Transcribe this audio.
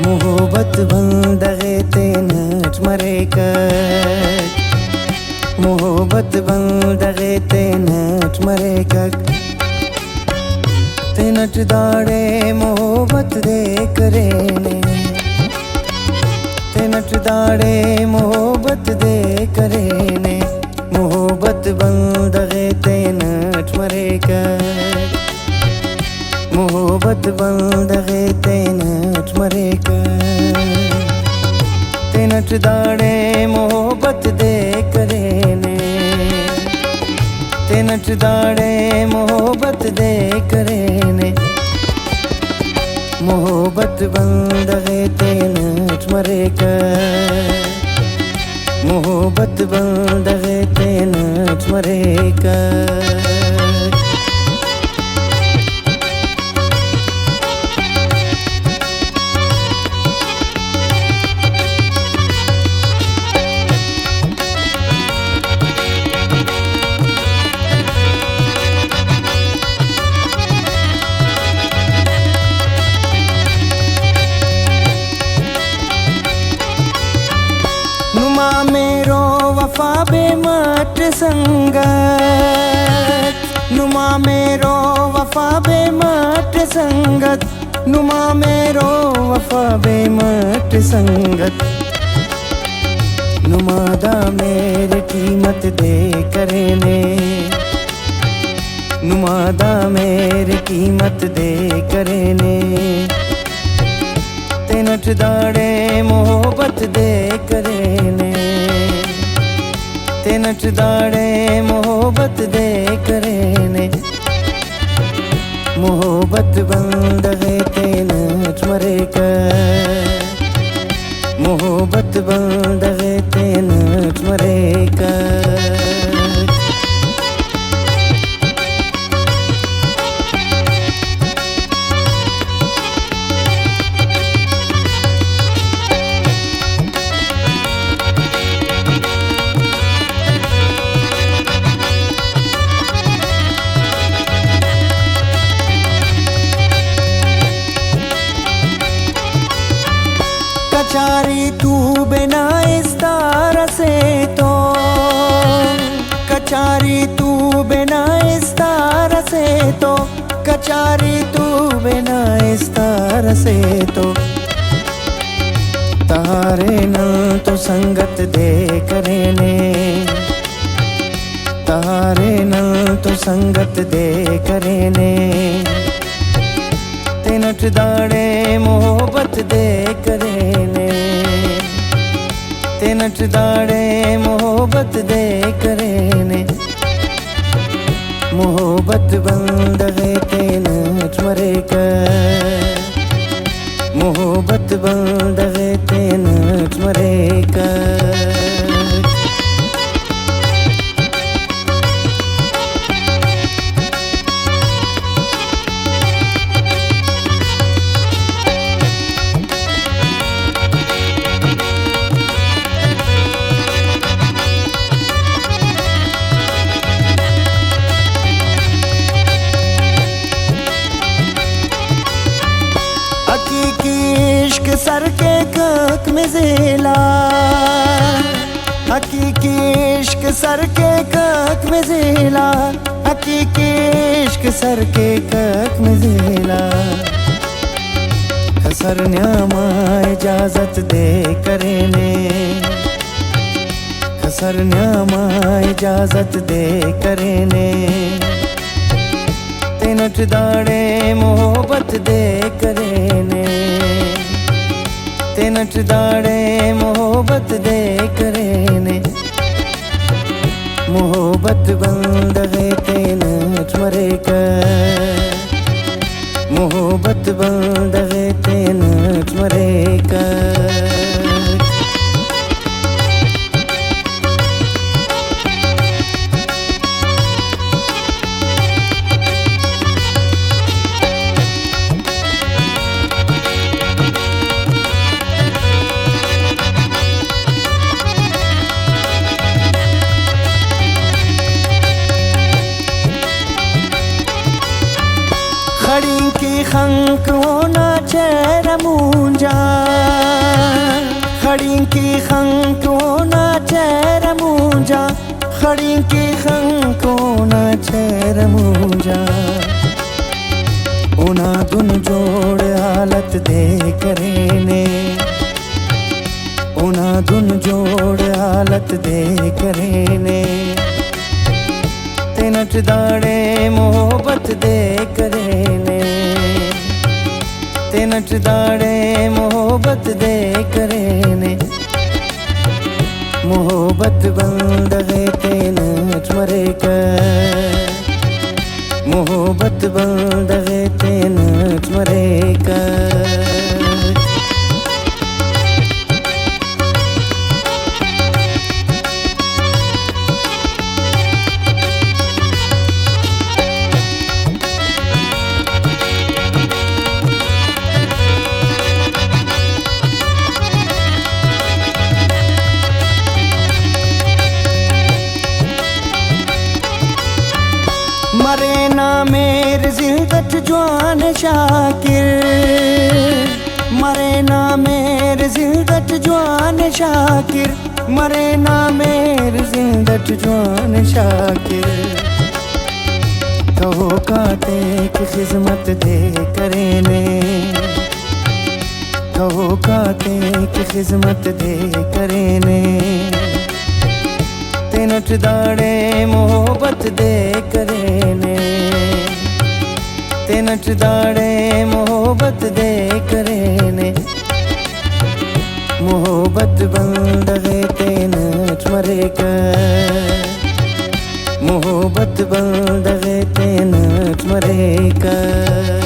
मोहब्बत बंदगे तेनच मरेकक मोहब्बत बंदगे तेनच मरेकक तेनच दाड़े मोहब्बत दे करेने तेनच दाड़े मोहब्बत दे करेने मोहब्बत बंदगे तेनच मरेकक मोहब्बत बंदगे तेनच मरेकक तेनच दाड़े मोहब्बत दे करेने तेनच दाड़े मोहब्बत दे करेने मोहब्बत बंदगे तेनच मरेकक मोहब्बत बंदगे तेनच मरेकक मेरो वफा बेमट संगत नुमा मेरो वफा बेमट संगत नुमा मेरो वफा बेमट संगत नुमादा मेरी कीमत दे करेने नुमादा मेरी कीमत दे करेने तेनच दाड़े मोहब्बत दे करेने तेनच दाड़े मोहब्बत दे करेने मोहब्बत बंदगे तेनच मरेकक मोहब्बत बंदगे तेनच मरेकक कचारी तू बिना इस तार से तो कचारी तू बिना इस तार से तो कचारी तू बिना इस तार से तो तारे न तो संगत दे करेने तारे न तो संगत दे करेने तेनच दाड़े मोहब्बत दे करेने तेनच दाड़े मोहब्बत दे करेने मोहब्बत बंदगे तेनच मरेकक मोहब्बत बंदगे तेनच मरेकक इश्क सर के कक में ज़ेला हकीकी इश्क सर के कक में ज़ेला हकीकी इश्क सर के कक में ज़ेला खसर न्यामा इजाजत दे करेने खसर न्यामा इजाजत दे करेने तेनच दाड़े मोहब्बत दे करेने तेनच दाड़े मोहब्बत दे करेने मोहब्बत बंदगे तेनच मरेकक मोहब्बत बंदगे तेनच मरेकक खड़ी की खंक होना चेहरा मूंजा खड़ी की खंको ना चेहरा मुंजा, खड़ी की खंको ना चेहरा मुंजा। उना दुन जोड़ हालत दे करेने, उना दुन जोड़ हालत दे करेने। ते नच दाड़े मोहब्बत दे करेने, ते नच दाड़े मोहब्बत दे करेने। मोहब्बत बंद है ते नच मरे कर, मोहब्बत बंद है ते नच मरे कर। मरे ना मेर जिल्दत जवान शाकिर, मरे ना मेर जिल्दत जवान शाकिर, मरे ना मेर जिल्दत जवान शाकिर। कहो काटे की खिदमत दे करेने, कहो काटे की खिदमत दे करेने। ते नच दाड़े मोहब्बत दे करेने, ते नच दाड़े मोहब्बत दे करेने। मोहब्बत बंद है ते नच मरे कर, मोहब्बत बंद है ते नच मरे कर।